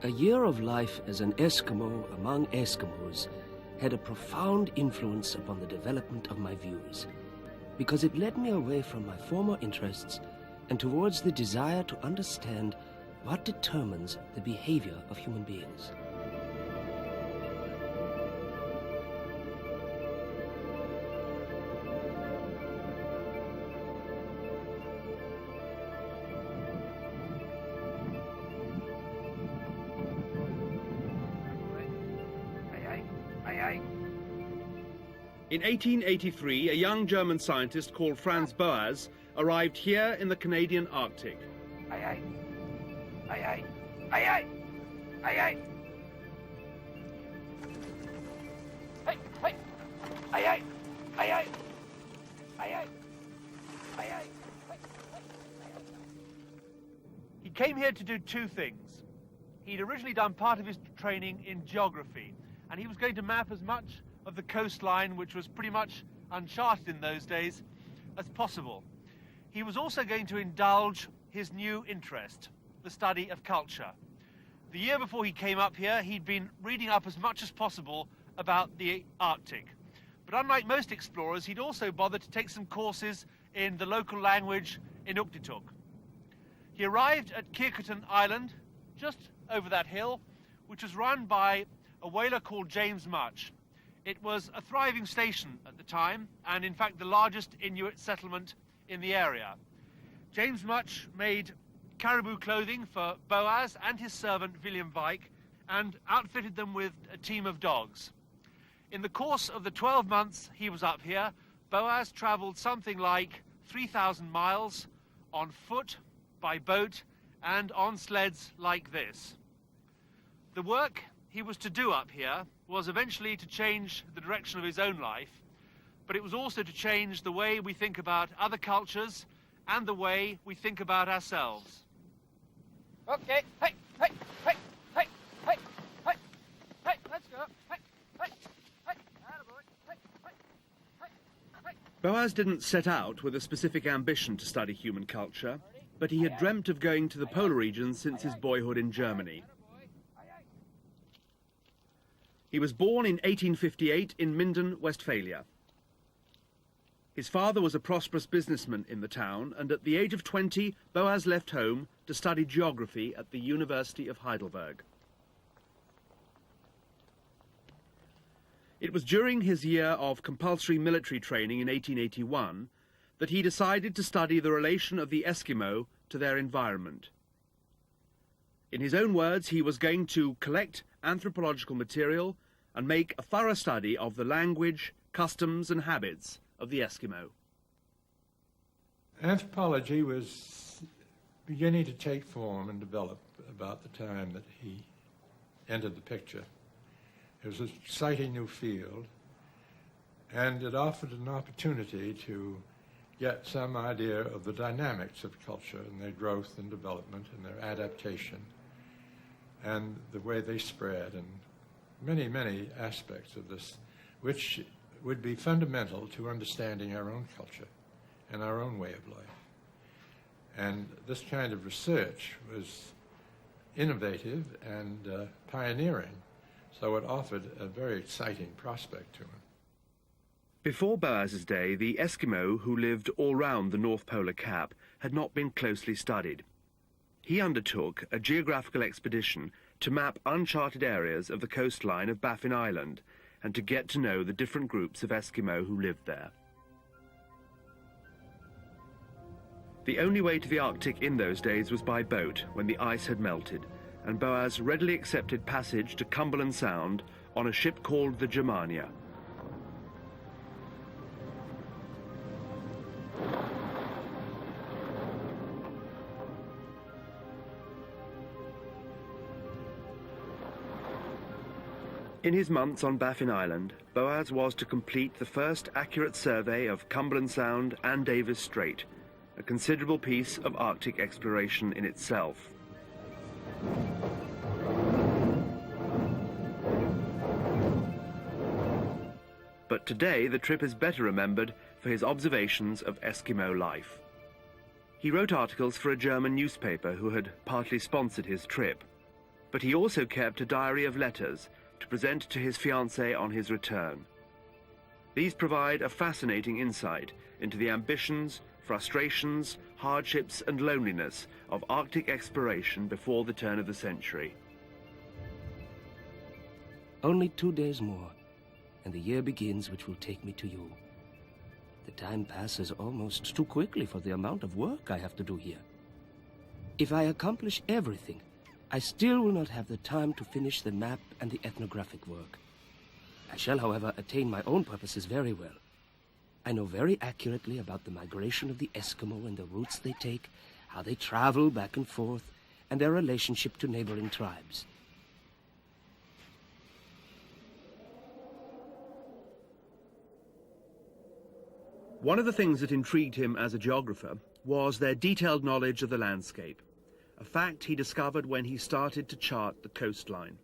A year of life as an Eskimo among Eskimos had a profound influence upon the development of my views, because it led me away from my former interests and towards the desire to understand what determines the behavior of human beings. In 1883, a young German scientist called Franz Boas arrived here in the Canadian Arctic. He came here to do two things. He'd originally done part of his training in geography, and he was going to map as much of the coastline, which was pretty much uncharted in those days, as possible. He was also going to indulge his new interest, the study of culture. The year before he came up here, he'd been reading up as much as possible about the Arctic. But unlike most explorers, he'd also bothered to take some courses in the local language Inuktitut. He arrived at Kirketon Island, just over that hill, which was run by a whaler called James Much. It was a thriving station at the time, and in fact the largest Inuit settlement in the area. James Much made caribou clothing for Boas and his servant William Vike, and outfitted them with a team of dogs. In the course of the 12 months he was up here, Boas travelled something like 3,000 miles on foot, by boat, and on sleds like this. The work he was to do up here was eventually to change the direction of his own life, but it was also to change the way we think about other cultures and the way we think about ourselves. Okay, hey, hey, hey, hey, hey, hey, hey, let's go, hey, hey, hey, attaboy, hey, hey, hey, hey. Boas didn't set out with a specific ambition to study human culture, but he had dreamt of going to the polar regions since his boyhood in Germany. He was born in 1858 in Minden, Westphalia. His father was a prosperous businessman in the town, and at the age of 20, Boas left home to study geography at the University of Heidelberg. It was during his year of compulsory military training in 1881 that he decided to study the relation of the Eskimo to their environment. In his own words, he was going to collect anthropological material and make a thorough study of the language, customs and habits of the Eskimo. Anthropology was beginning to take form and develop about the time that he entered the picture. It was an exciting new field, and it offered an opportunity to get some idea of the dynamics of culture and their growth and development and their adaptation and the way they spread, and many, many aspects of this, which would be fundamental to understanding our own culture and our own way of life. And this kind of research was innovative and pioneering, so it offered a very exciting prospect to him. Before Boas's day, the Eskimo who lived all round the North Polar Cap had not been closely studied. He undertook a geographical expedition to map uncharted areas of the coastline of Baffin Island and to get to know the different groups of Eskimo who lived there. The only way to the Arctic in those days was by boat when the ice had melted, and Boas readily accepted passage to Cumberland Sound on a ship called the Germania. In his months on Baffin Island, Boas was to complete the first accurate survey of Cumberland Sound and Davis Strait, a considerable piece of Arctic exploration in itself. But today the trip is better remembered for his observations of Eskimo life. He wrote articles for a German newspaper who had partly sponsored his trip. But he also kept a diary of letters to present to his fiancée on his return. These provide a fascinating insight into the ambitions, frustrations, hardships and loneliness of Arctic exploration before the turn of the century. Only 2 days more, and the year begins which will take me to you. The time passes almost too quickly for the amount of work I have to do here. If I accomplish everything, I still will not have the time to finish the map and the ethnographic work. I shall, however, attain my own purposes very well. I know very accurately about the migration of the Eskimo and the routes they take, how they travel back and forth, and their relationship to neighboring tribes. One of the things that intrigued him as a geographer was their detailed knowledge of the landscape, a fact he discovered when he started to chart the coastline.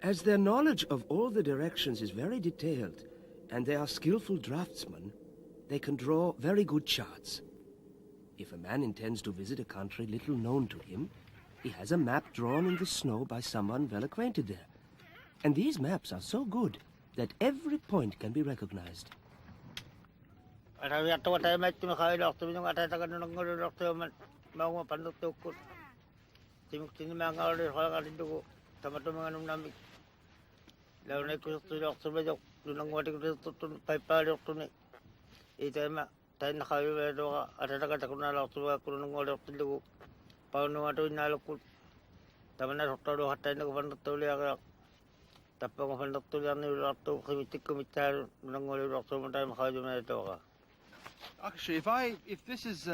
As their knowledge of all the directions is very detailed, and they are skillful draftsmen, they can draw very good charts. If a man intends to visit a country little known to him, he has a map drawn in the snow by someone well acquainted there. And these maps are so good that every point can be recognized. Actually, if this is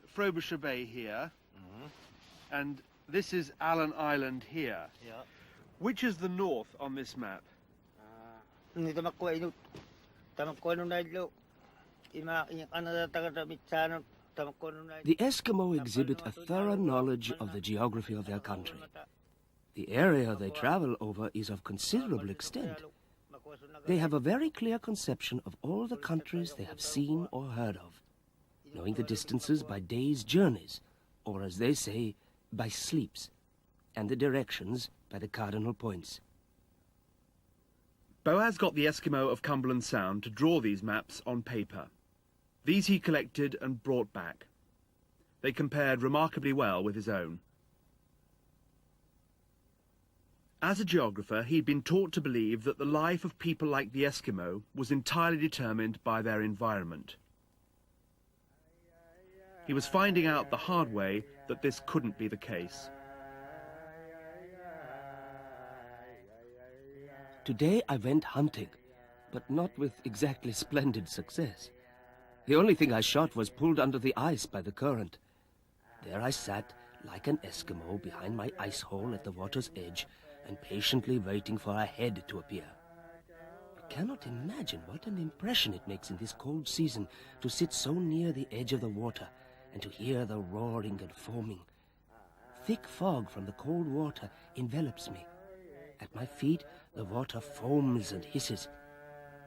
Frobisher Bay here, and this is Allen Island here, which is the north on this map? The Eskimo exhibit a thorough knowledge of the geography of their country. The area they travel over is of considerable extent. They have a very clear conception of all the countries they have seen or heard of, knowing the distances by days' journeys, or as they say, by sleeps, and the directions by the cardinal points. Boas got the Eskimo of Cumberland Sound to draw these maps on paper. These he collected and brought back. They compared remarkably well with his own. As a geographer, he'd been taught to believe that the life of people like the Eskimo was entirely determined by their environment. He was finding out the hard way that this couldn't be the case. Today I went hunting, but not with exactly splendid success. The only thing I shot was pulled under the ice by the current. There I sat, like an Eskimo, behind my ice hole at the water's edge, and patiently waiting for a head to appear. You cannot imagine what an impression it makes in this cold season to sit so near the edge of the water and to hear the roaring and foaming. Thick fog from the cold water envelops me. At my feet, the water foams and hisses.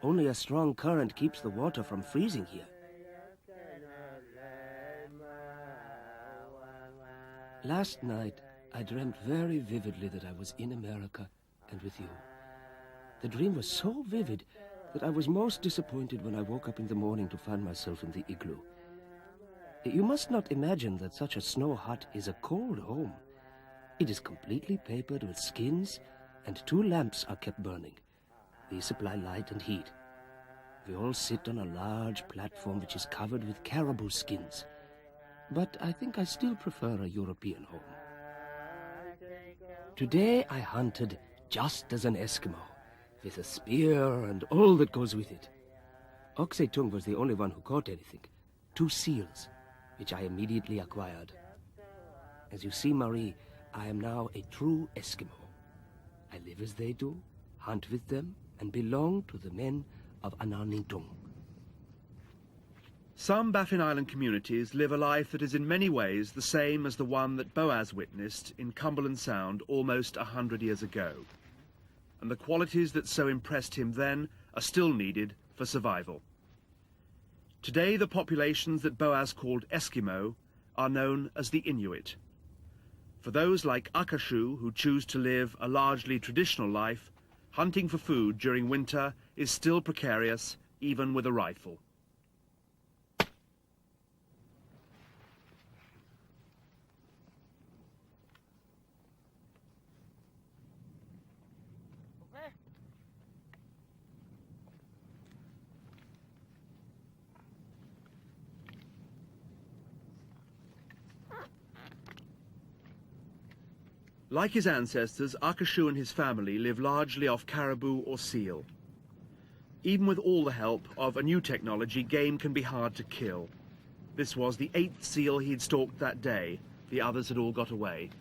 Only a strong current keeps the water from freezing here. Last night, I dreamt very vividly that I was in America and with you. The dream was so vivid that I was most disappointed when I woke up in the morning to find myself in the igloo. You must not imagine that such a snow hut is a cold home. It is completely papered with skins, and 2 lamps are kept burning. These supply light and heat. We all sit on a large platform which is covered with caribou skins. But I think I still prefer a European home. Today I hunted just as an Eskimo, with a spear and all that goes with it. Oksetung was the only one who caught anything. 2 seals, which I immediately acquired. As you see, Marie, I am now a true Eskimo. I live as they do, hunt with them, and belong to the men of Anarnintung. Some Baffin Island communities live a life that is in many ways the same as the one that Boas witnessed in Cumberland Sound almost 100 years ago. And the qualities that so impressed him then are still needed for survival. Today, the populations that Boas called Eskimo are known as the Inuit. For those like Akashu who choose to live a largely traditional life, hunting for food during winter is still precarious, even with a rifle. Like his ancestors, Akashu and his family live largely off caribou or seal. Even with all the help of a new technology, game can be hard to kill. This was the 8th seal he'd stalked that day. The others had all got away.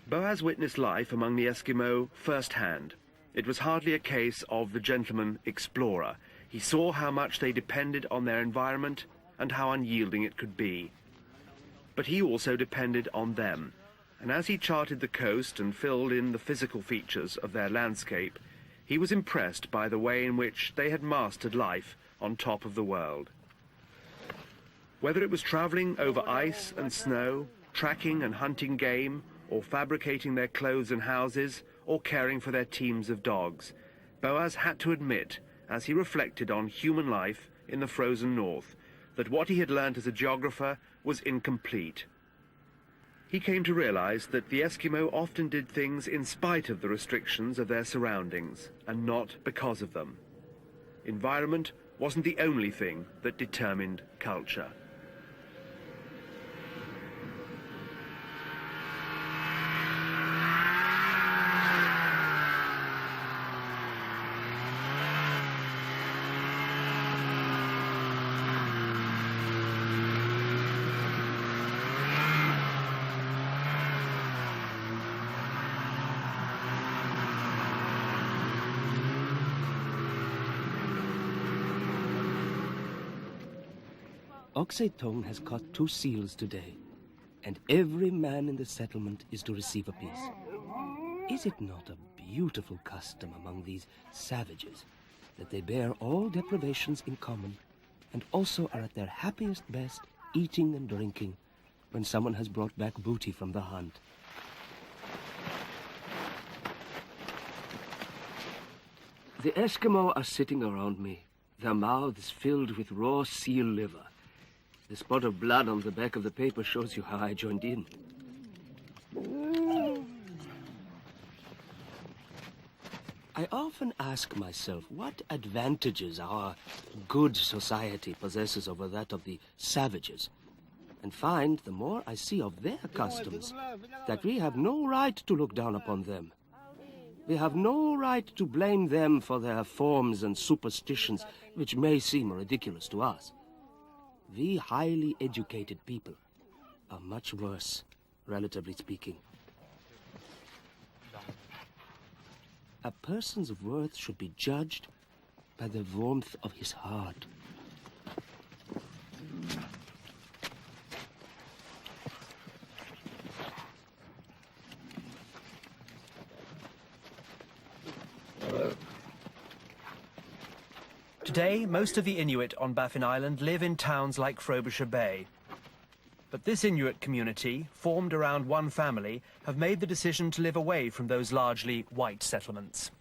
Boas witnessed life among the Eskimo firsthand. It was hardly a case of the gentleman explorer. He saw how much they depended on their environment and how unyielding it could be. But he also depended on them, and as he charted the coast and filled in the physical features of their landscape, he was impressed by the way in which they had mastered life on top of the world. Whether it was travelling over ice and snow, tracking and hunting game, or fabricating their clothes and houses, or caring for their teams of dogs, Boas had to admit, as he reflected on human life in the frozen north, that what he had learned as a geographer was incomplete. He came to realize that the Eskimo often did things in spite of the restrictions of their surroundings, and not because of them. Environment wasn't the only thing that determined culture. Oxetone has caught 2 seals today, and every man in the settlement is to receive a piece. Is it not a beautiful custom among these savages that they bear all deprivations in common and also are at their happiest best eating and drinking when someone has brought back booty from the hunt? The Eskimo are sitting around me, their mouths filled with raw seal liver. The spot of blood on the back of the paper shows you how I joined in. I often ask myself what advantages our good society possesses over that of the savages, and find, the more I see of their customs, that we have no right to look down upon them. We have no right to blame them for their forms and superstitions, which may seem ridiculous to us. We highly educated people are much worse, relatively speaking. A person's worth should be judged by the warmth of his heart. Today, most of the Inuit on Baffin Island live in towns like Frobisher Bay. But this Inuit community, formed around one family, have made the decision to live away from those largely white settlements.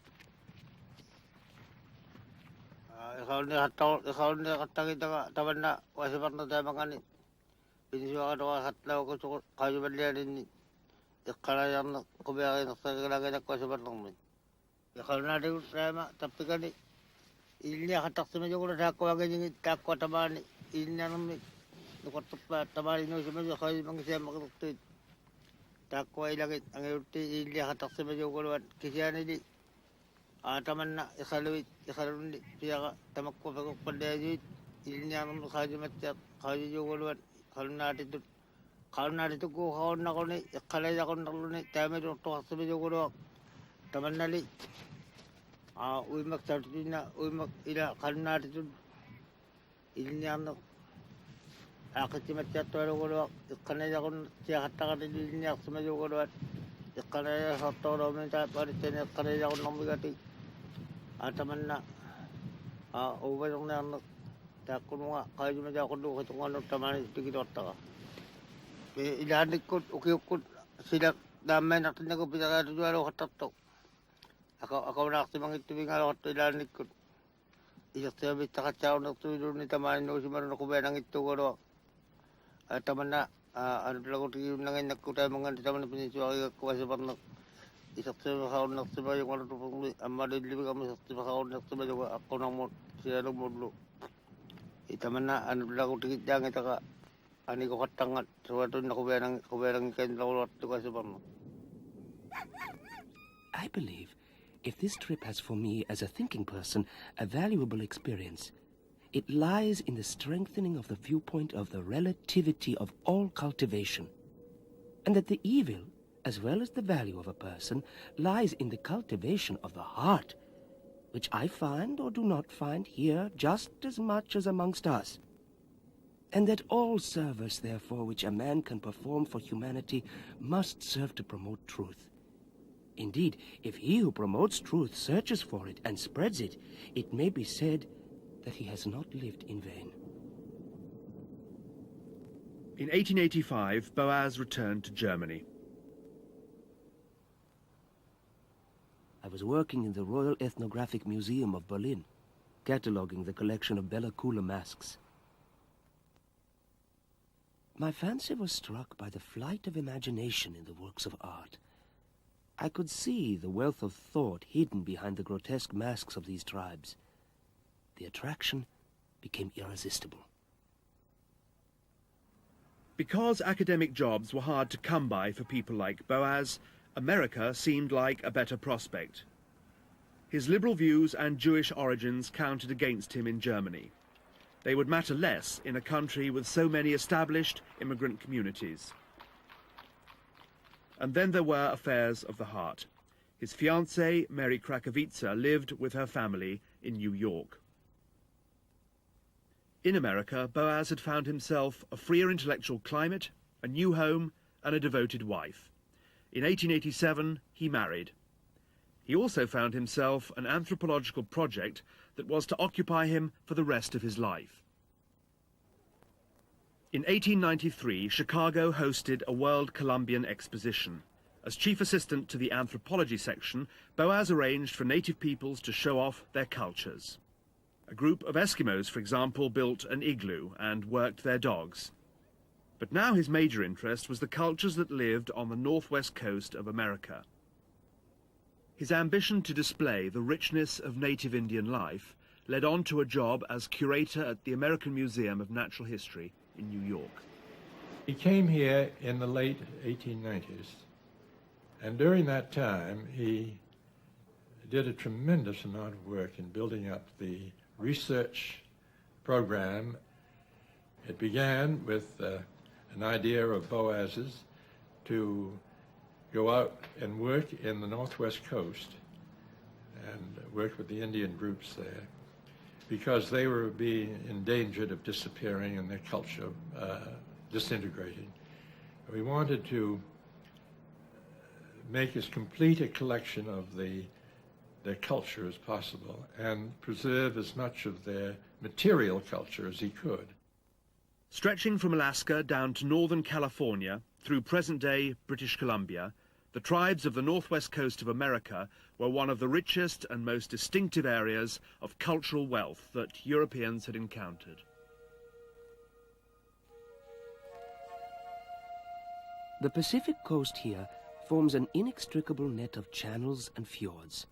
Ilnya hatak sama juga dah aku agak jadi tak kuat taban ilnya nama kuat taban ini sama juga kau mengisi makhluk tu tak kuat lagi angin uti ilnya hatak sama juga kisah ini Tamanna Isalundi Piaga Tamakova Padaju Ilnian Hajimat Haji Kalnati to go home Nagoni Kalaja Gondoloni Tamil to Hasabi Tamanali we make Sartina we make Ila Kalnati to Ilnian Akachimat Chatoro Kanajagon Chiataka Ilniak Samajo the Kanaya Hotoro Menta Paritana Kanaja Nomigati Atamanna over on Takunua Kajumaja Kodu one of Tamani Tikitota. Ilani could see that the men at the Negopia to do a hotato. I come after to being a lot to Ilani could. It's a service Takacha to do Nitaman, no human Kubanang to go. Atamana and Lagoti Nanga Kutamang and Taman Peninsula was about it's a service how not to buy one to a mother living on the how not to buy a Konamo Sierra Modlu. Itamana and Lagoti Jangataka. I believe if this trip has for me as a thinking person a valuable experience, it lies in the strengthening of the viewpoint of the relativity of all cultivation, and that the evil as well as the value of a person lies in the cultivation of the heart, which I find or do not find here just as much as amongst us. And that all service, therefore, which a man can perform for humanity must serve to promote truth. Indeed, if he who promotes truth searches for it and spreads it, it may be said that he has not lived in vain. In 1885, Boas returned to Germany. I was working in the Royal Ethnographic Museum of Berlin, cataloguing the collection of Bella Coola masks. My fancy was struck by the flight of imagination in the works of art. I could see the wealth of thought hidden behind the grotesque masks of these tribes. The attraction became irresistible. Because academic jobs were hard to come by for people like Boas, America seemed like a better prospect. His liberal views and Jewish origins counted against him in Germany. They would matter less in a country with so many established immigrant communities. And then there were affairs of the heart. His fiancée, Mary Krakowitza, lived with her family in New York. In America, Boas had found himself a freer intellectual climate, a new home, and a devoted wife. In 1887, he married. He also found himself an anthropological project that was to occupy him for the rest of his life. In 1893, Chicago hosted a World Columbian Exposition. As chief assistant to the anthropology section, Boas arranged for native peoples to show off their cultures. A group of Eskimos, for example, built an igloo and worked their dogs. But now his major interest was the cultures that lived on the northwest coast of America. His ambition to display the richness of native Indian life led on to a job as curator at the American Museum of Natural History in New York. He came here in the late 1890s, and during that time he did a tremendous amount of work in building up the research program. It began with an idea of Boas's to go out and work in the northwest coast and work with the Indian groups there, because they were being endangered of disappearing and their culture disintegrating. We wanted to make as complete a collection of their culture as possible and preserve as much of their material culture as he could. Stretching from Alaska down to northern California through present-day British Columbia, the tribes of the northwest coast of America were one of the richest and most distinctive areas of cultural wealth that Europeans had encountered. The Pacific coast here forms an inextricable net of channels and fjords.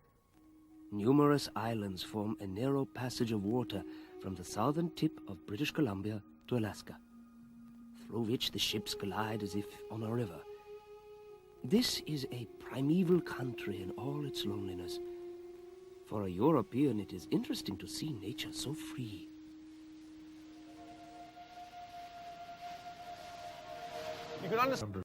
Numerous islands form a narrow passage of water from the southern tip of British Columbia to Alaska, through which the ships glide as if on a river. This is a primeval country in all its loneliness, For a European, it is interesting to see nature so free. You can understand.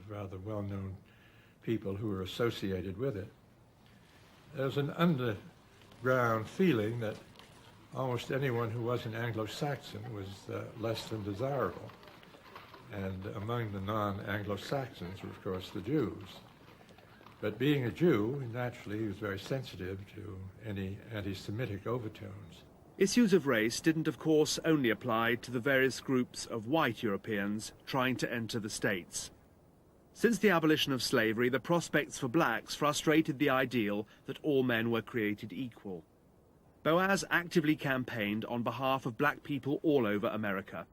rather well-known people who were associated with it. There's an underground feeling that almost anyone who wasn't Anglo-Saxon was less than desirable. And among the non-Anglo-Saxons were, of course, the Jews. But being a Jew, naturally, he was very sensitive to any anti-Semitic overtones. Issues of race didn't, of course, only apply to the various groups of white Europeans trying to enter the States. Since the abolition of slavery, the prospects for blacks frustrated the ideal that all men were created equal. Boas actively campaigned on behalf of black people all over America.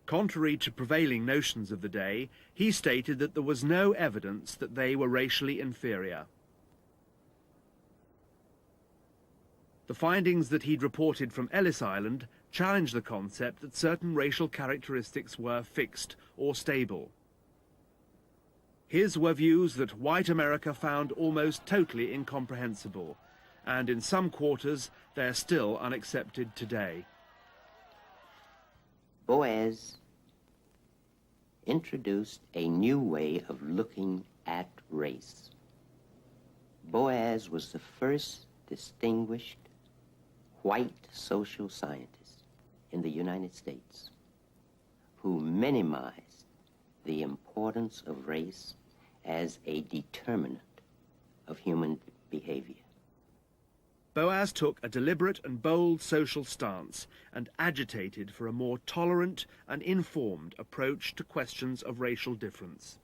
Contrary to prevailing notions of the day, he stated that there was no evidence that they were racially inferior. The findings that he'd reported from Ellis Island challenged the concept that certain racial characteristics were fixed or stable. His were views that white America found almost totally incomprehensible, and in some quarters they're still unaccepted today. Boas introduced a new way of looking at race. Boas was the first distinguished white social scientist in the United States who minimized the importance of race as a determinant of human behavior. Boas took a deliberate and bold social stance and agitated for a more tolerant and informed approach to questions of racial difference.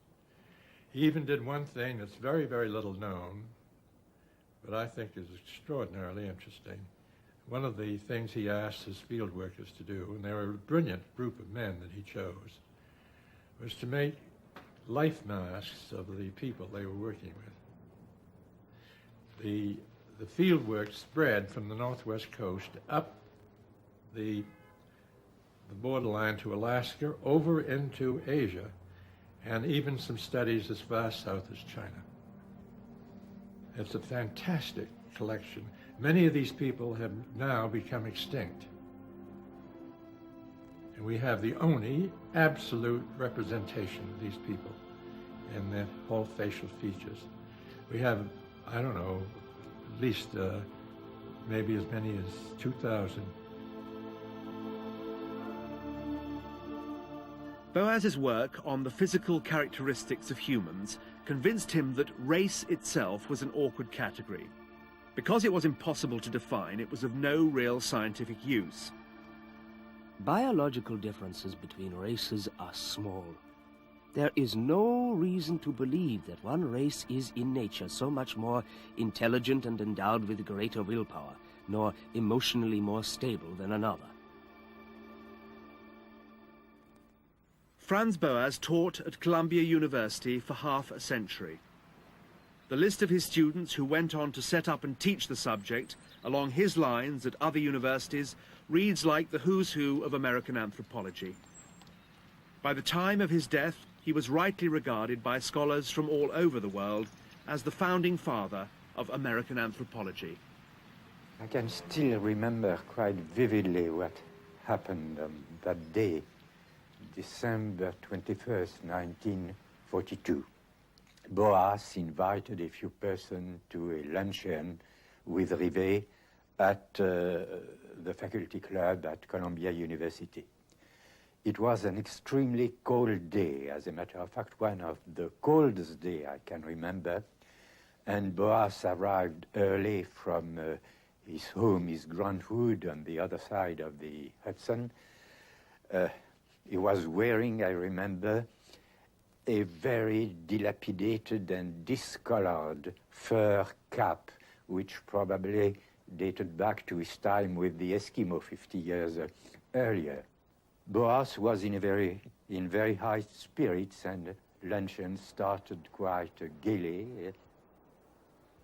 He even did one thing that's very, very little known, but I think is extraordinarily interesting. One of the things he asked his field workers to do, and they were a brilliant group of men that he chose, was to make life masks of the people they were working with. The field work spread from the northwest coast up the borderline to Alaska, over into Asia, and even some studies as far south as China. It's a fantastic collection. Many of these people have now become extinct. And we have the only absolute representation of these people in their whole facial features. We have, I don't know, at least maybe as many as 2,000. Boas's work on the physical characteristics of humans convinced him that race itself was an awkward category. Because it was impossible to define, it was of no real scientific use. Biological differences between races are small. There is no reason to believe that one race is in nature so much more intelligent and endowed with greater willpower, nor emotionally more stable than another. Franz Boas taught at Columbia University for half a century. The list of his students who went on to set up and teach the subject along his lines at other universities reads like the who's who of American anthropology. By the time of his death, he was rightly regarded by scholars from all over the world as the founding father of American anthropology. I can still remember quite vividly what happened on that day, December 21st, 1942. Boas invited a few persons to a luncheon with Rivet at the faculty club at Columbia University. It was an extremely cold day, as a matter of fact, one of the coldest day I can remember, and Boas arrived early from his home, his Grantwood, on the other side of the Hudson. He was wearing, I remember, a very dilapidated and discolored fur cap, which probably dated back to his time with the Eskimo 50 years earlier. Boas was in very high spirits, and luncheon started quite gaily.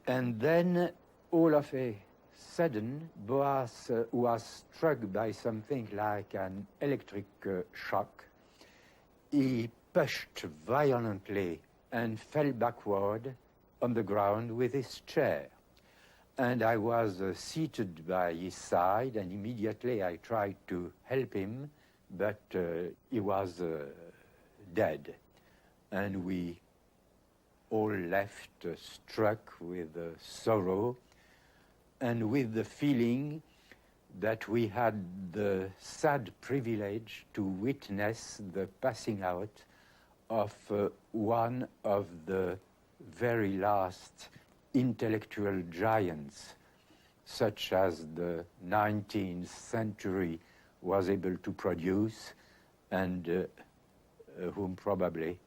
And then, all of a sudden, Boas was struck by something like an electric shock. He pushed violently and fell backward on the ground with his chair. And I was seated by his side, and immediately I tried to help him, but he was dead. and we all left struck with sorrow and with the feeling that we had the sad privilege to witness the passing out of one of the very last intellectual giants, such as the 19th century was able to produce, and whom probably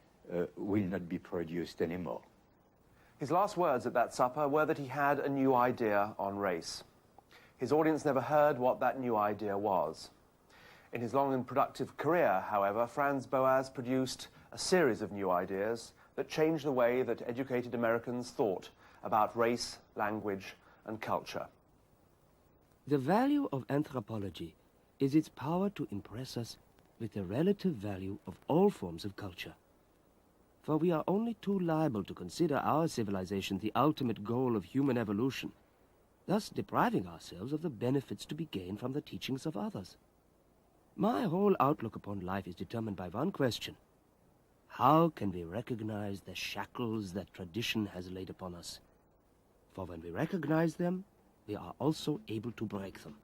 will not be produced anymore. His last words at that supper were that he had a new idea on race. His audience never heard what that new idea was. In his long and productive career, however, Franz Boas produced a series of new ideas that changed the way that educated Americans thought about race, language, and culture. The value of anthropology is its power to impress us with the relative value of all forms of culture. For we are only too liable to consider our civilization the ultimate goal of human evolution, thus depriving ourselves of the benefits to be gained from the teachings of others. My whole outlook upon life is determined by one question: how can we recognize the shackles that tradition has laid upon us? For when we recognize them, we are also able to break them.